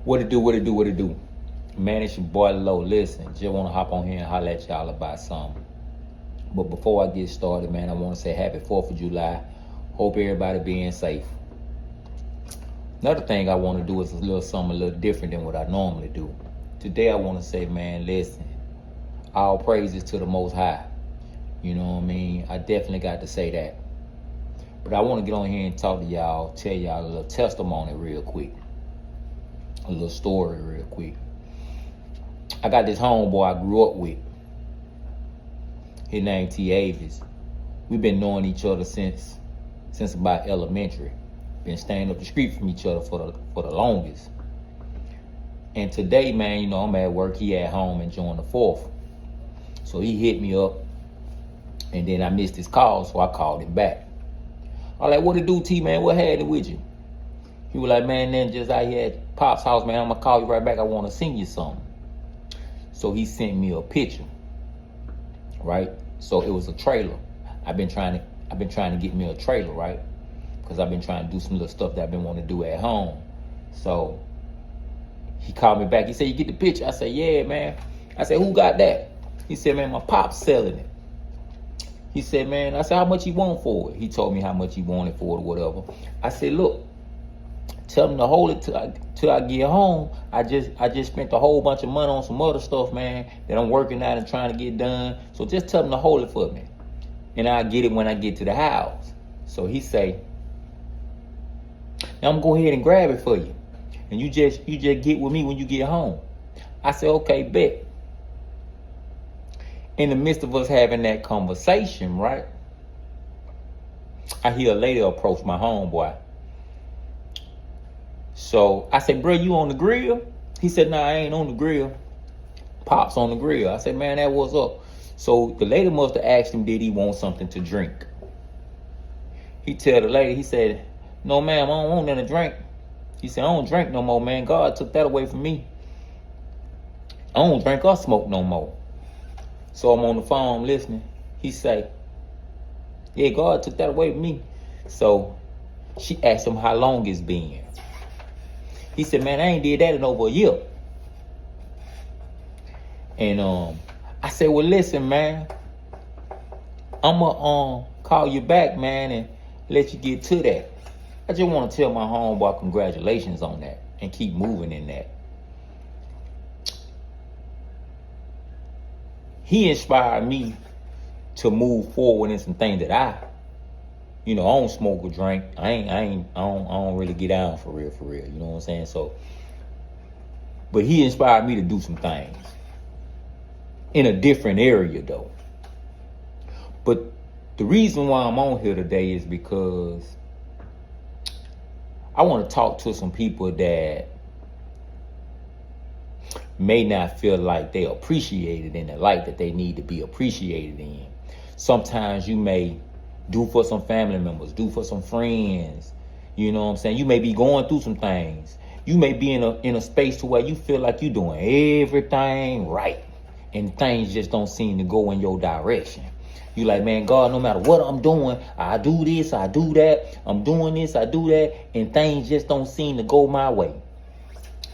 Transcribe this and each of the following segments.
What it do, what it do, what it do? Man, it's your boy Low. Listen, just want to hop on here and holler at y'all about something. But before I get started, man, I want to say happy 4th of July. Hope everybody being safe. Another thing I want to do is a little different than what I normally do. Today I want to say, man, listen, all praises to the Most High. You know what I mean? I definitely got to say that. But I want to get on here and talk to y'all, tell y'all a little testimony real quick. A little story real quick. I got this homeboy I grew up with. His name T. Avis. We've been knowing each other since about elementary. Been staying up the street from each other for the longest. And today, man, you know, I'm at work. He at home enjoying the 4th. So he hit me up. And then I missed his call, so I called him back. I was like, what it do, T, man? What had it with you? He was like, man, then just out here at Pop's house, man, I'm going to call you right back. I want to sing you something. So he sent me a picture, right? So it was a trailer. I've been trying to get me a trailer, right? Because I've been trying to do some little stuff that I've been wanting to do at home. So he called me back. He said, you get the picture? I said, yeah, man. I said, who got that? He said, man, my pop's selling it. He said, man, I said, how much he want for it? He told me how much he wanted for it or whatever. I said, look, tell him to hold it till I get home. I just spent a whole bunch of money on some other stuff, man, that I'm working out and trying to get done. So just tell him to hold it for me. And I'll get it when I get to the house. So he say, now I'm gonna go ahead and grab it for you. And you just get with me when you get home. I said, okay, bet. In the midst of us having that conversation, right? I hear a lady approach my homeboy. So I said, bro, you on the grill? He said, nah, I ain't on the grill. Pop's on the grill. I said, man, that what's up? So the lady must have asked him, did he want something to drink? He tell the lady, he said, no, ma'am, I don't want nothing to drink. He said, I don't drink no more, man. God took that away from me. I don't drink or smoke no more. So I'm on the phone listening. He say, yeah, God took that away from me. So she asked him how long it's been. He said, man, I ain't did that in over a year. And I said, well, listen, man, I'm going to call you back, man, and let you get to that. I just want to tell my homeboy congratulations on that and keep moving in that. He inspired me to move forward in some things that I don't smoke or drink. I don't really get down for real. You know what I'm saying? So, but he inspired me to do some things in a different area though. But the reason why I'm on here today is because I want to talk to some people that may not feel like they're appreciated in the light that they need to be appreciated in. Sometimes you may do for some family members, do for some friends. You know what I'm saying? You may be going through some things. You may be in a space to where you feel like you're doing everything right and things just don't seem to go in your direction. You like, man, God, no matter what I'm doing, I do this, I do that. I'm doing this, I do that, and things just don't seem to go my way,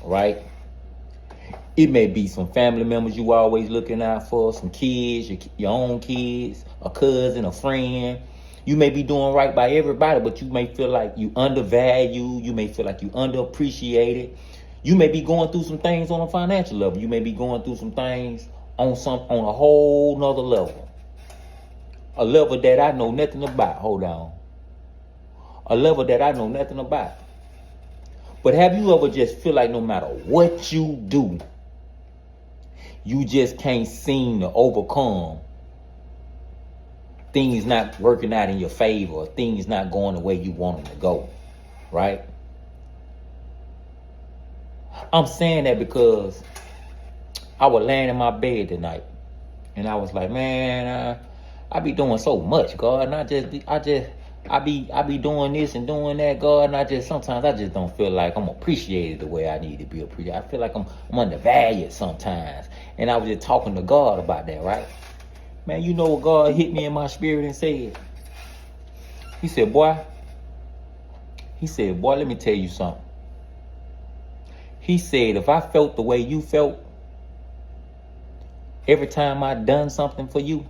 right? It may be some family members you always looking out for, some kids, your own kids, a cousin, a friend. You may be doing right by everybody, but you may feel like you undervalued. You may feel like you underappreciated. You may be going through some things on a financial level. You may be going through some things on a whole nother level. A level that I know nothing about. Hold on. A level that I know nothing about. But have you ever just feel like no matter what you do, you just can't seem to overcome things not working out in your favor, or things not going the way you want them to go, right? I'm saying that because I was laying in my bed tonight, and I was like, man, I be doing so much, God, and I be doing this and doing that, God, and sometimes I just don't feel like I'm appreciated the way I need to be appreciated. I feel like I'm undervalued sometimes. And I was just talking to God about that, right? Man, you know what God hit me in my spirit and said? He said, boy, let me tell you something. He said, if I felt the way you felt every time I done something for you,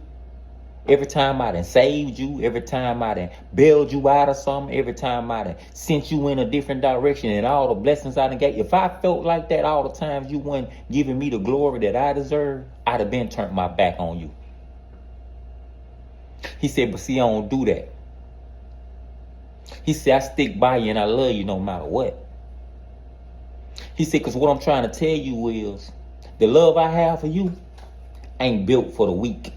every time I done saved you, every time I done bailed you out of something, every time I done sent you in a different direction and all the blessings I done gave, if I felt like that all the times you weren't giving me the glory that I deserve, I'd have been turned my back on you. He said, but see, I don't do that. He said, I stick by you and I love you no matter what. He said, because what I'm trying to tell you is the love I have for you ain't built for the weak.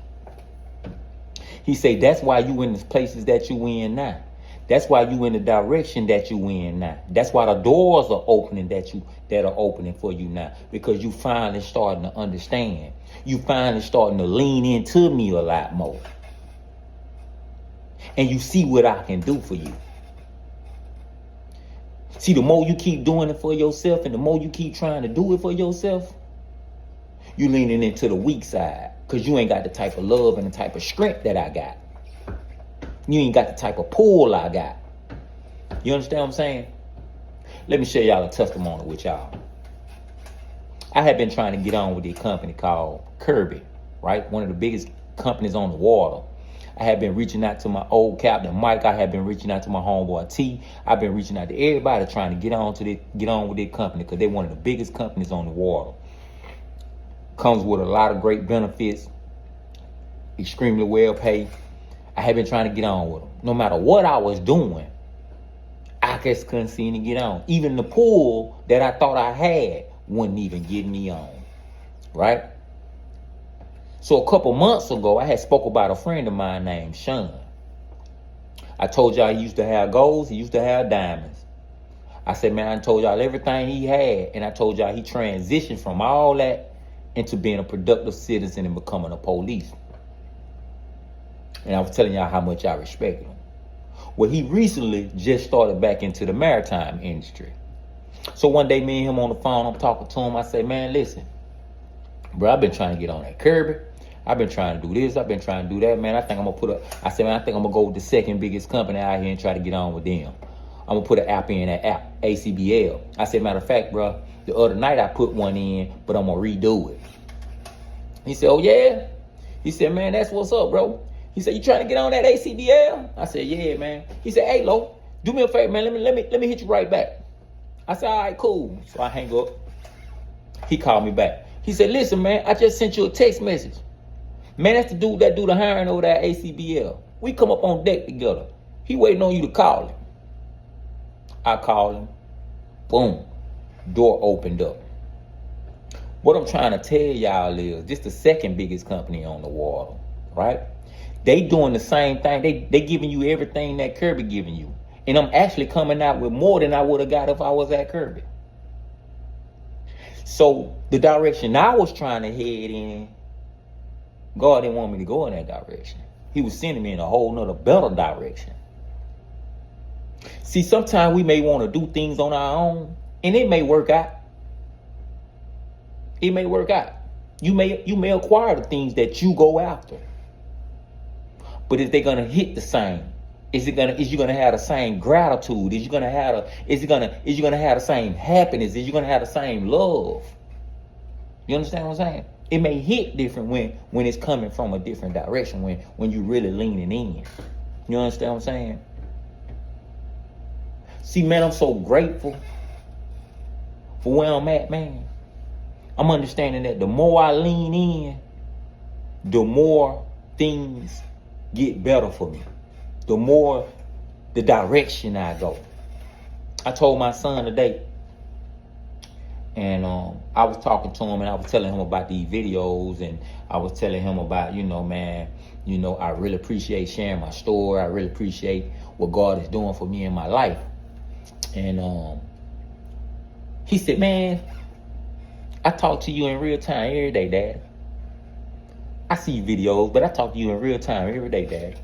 He said, that's why you in the places that you in now. That's why you in the direction that you in now. That's why the doors are opening that are opening for you now. Because you finally starting to understand. You finally starting to lean into me a lot more. And you see what I can do for you. See, the more you keep doing it for yourself and the more you keep trying to do it for yourself, you leaning into the weak side. Because you ain't got the type of love and the type of strength that I got. You ain't got the type of pull I got. You understand what I'm saying? Let me share y'all a testimony with y'all. I have been trying to get on with a company called Kirby, right? One of the biggest companies on the water. I have been reaching out to my old captain Mike. I have been reaching out to my homeboy T. I've been reaching out to everybody trying to get on with their company because they're one of the biggest companies on the water. Comes with a lot of great benefits, extremely well paid. I have been trying to get on with them. No matter what I was doing, I just couldn't seem to get on. Even the pull that I thought I had wouldn't even get me on, right? So a couple months ago, I had spoke about a friend of mine named Sean. I told y'all he used to have golds, he used to have diamonds. I said, man, I told y'all everything he had, and I told y'all he transitioned from all that into being a productive citizen and becoming a police. And I was telling y'all how much I respect him. Well, he recently just started back into the maritime industry. So one day, me and him on the phone, I'm talking to him. I say, man, listen, bro, I've been trying to get on that Kirby. I've been trying to do this. I've been trying to do that, man. I think I'm going to I said, man, I think I'm going to go with the second biggest company out here and try to get on with them. I'm going to put an app in that app, ACBL. I said, matter of fact, bro, the other night I put one in, but I'm going to redo it. He said, oh, yeah? He said, man, that's what's up, bro. He said, you trying to get on that ACBL? I said, yeah, man. He said, hey, Lo, do me a favor, man. Let me hit you right back. I said, all right, cool. So I hang up. He called me back. He said, listen, man, I just sent you a text message. Man, that's the dude that do the hiring over there at ACBL. We come up on deck together. He waiting on you to call him. I called him. Boom. Door opened up. What I'm trying to tell y'all is this the second biggest company on the water, right? They doing the same thing. They giving you everything that Kirby giving you. And I'm actually coming out with more than I would have got if I was at Kirby. So the direction I was trying to head in, God didn't want me to go in that direction. He was sending me in a whole nother better direction. See, sometimes we may want to do things on our own, and it may work out. It may work out. You may acquire the things that you go after. But is they gonna hit the same? Is you gonna have the same gratitude? Is you gonna have the same happiness? Is you gonna have the same love? You understand what I'm saying? It may hit different when it's coming from a different direction, when you really leaning in. You understand what I'm saying? See, man, I'm so grateful for where I'm at, man. I'm understanding that the more I lean in, the more things get better for me. The more the direction I go. I told my son today, and I was talking to him and I was telling him about these videos, and I was telling him about, man, I really appreciate sharing my story. I really appreciate what God is doing for me in my life. And he said, man, I talk to you in real time every day, Dad. I see videos, but I talk to you in real time every day, Dad.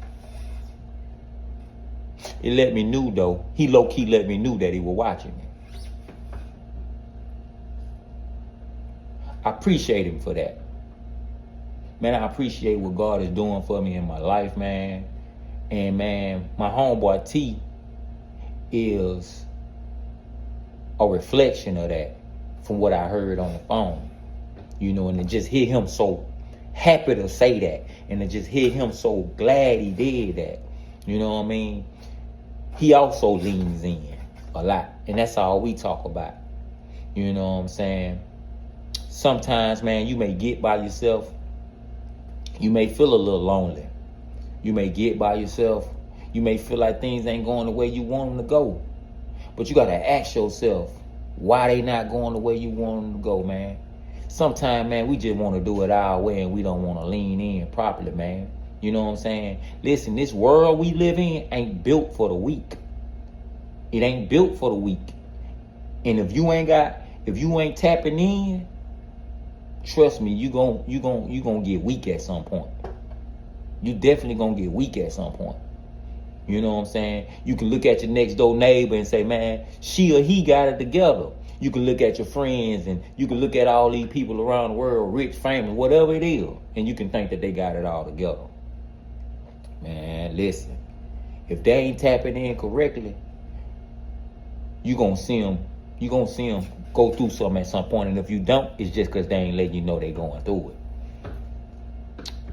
It let me know, though. He low-key let me know that he was watching me. I appreciate him for that. Man, I appreciate what God is doing for me in my life, man. And, man, my homeboy T is a reflection of that from what I heard on the phone. You know, and it just hit him so happy to say that. And it just hit him so glad he did that. You know what I mean? He also leans in a lot. And that's all we talk about. You know what I'm saying? Sometimes, man, you may get by yourself. You may feel a little lonely. You may get by yourself. You may feel like things ain't going the way you want them to go. But you got to ask yourself, why they not going the way you want them to go, man? Sometimes, man, we just want to do it our way and we don't want to lean in properly, man. You know what I'm saying? Listen, this world we live in ain't built for the weak. It ain't built for the weak. And if you ain't tapping in, trust me, you gonna get weak at some point. You definitely gonna get weak at some point. You know what I'm saying? You can look at your next door neighbor and say, man, she or he got it together. You can look at your friends and you can look at all these people around the world, rich, famous, whatever it is, and you can think that they got it all together. Man, listen, if they ain't tapping in correctly, you gonna see them go through something at some point. And if you don't, it's just because they ain't letting you know they going through it.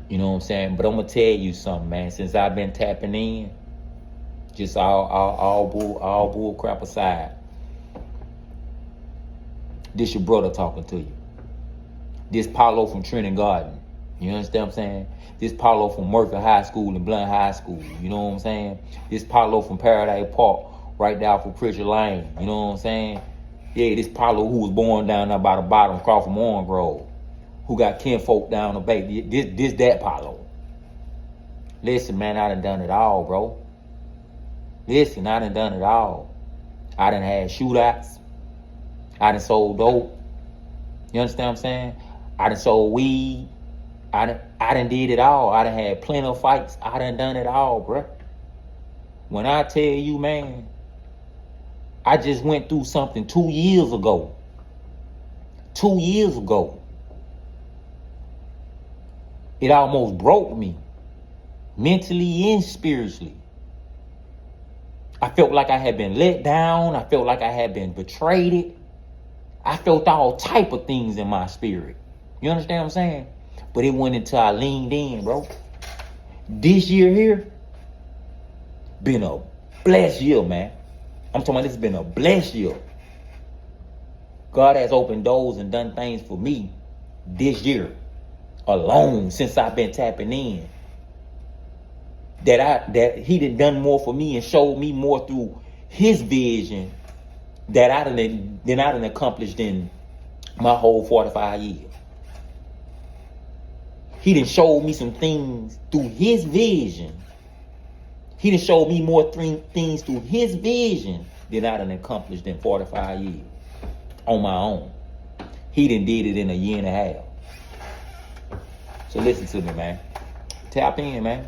You know what I'm saying? But I'm gonna tell you something, man. Since I've been tapping in, just all bull crap aside, this your brother talking to you. This Paulo from Trinity Garden. You understand what I'm saying? This Paulo from Murphy High School and Blunt High School. You know what I'm saying? This Paulo from Paradise Park, right down from Pritchard Lane. You know what I'm saying? Yeah, this Paulo who was born down there by the bottom, across from Orange Grove, who got kinfolk down the bay. This that Paulo. Listen, man, I done it all, bro. Listen, I done it all. I done had shootouts. I done sold dope. You understand what I'm saying? I done sold weed. I done did it all. I done had plenty of fights. I done it all, bro. When I tell you, man, I just went through something 2 years ago. 2 years ago. It almost broke me, mentally and spiritually. I felt like I had been let down. I felt like I had been betrayed. I felt all type of things in my spirit. You understand what I'm saying? But it wasn't until I leaned in, bro. This year here, been a blessed year, man. I'm talking about this has been a blessed year. God has opened doors and done things for me this year alone, since I've been tapping in. That he done more for me and showed me more through his vision that I done accomplished in my whole 45 years. He done showed me some things through his vision. He done showed me more things through his vision than I done accomplished in 45 years on my own. He done did it in a year and a half. So listen to me, man. Tap in, man.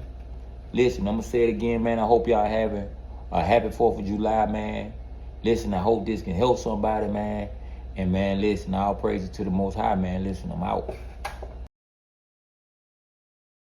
Listen, I'm going to say it again, man. I hope y'all having a happy 4th of July, man. Listen, I hope this can help somebody, man. And, man, listen, all praises to the Most High, man. Listen, I'm out.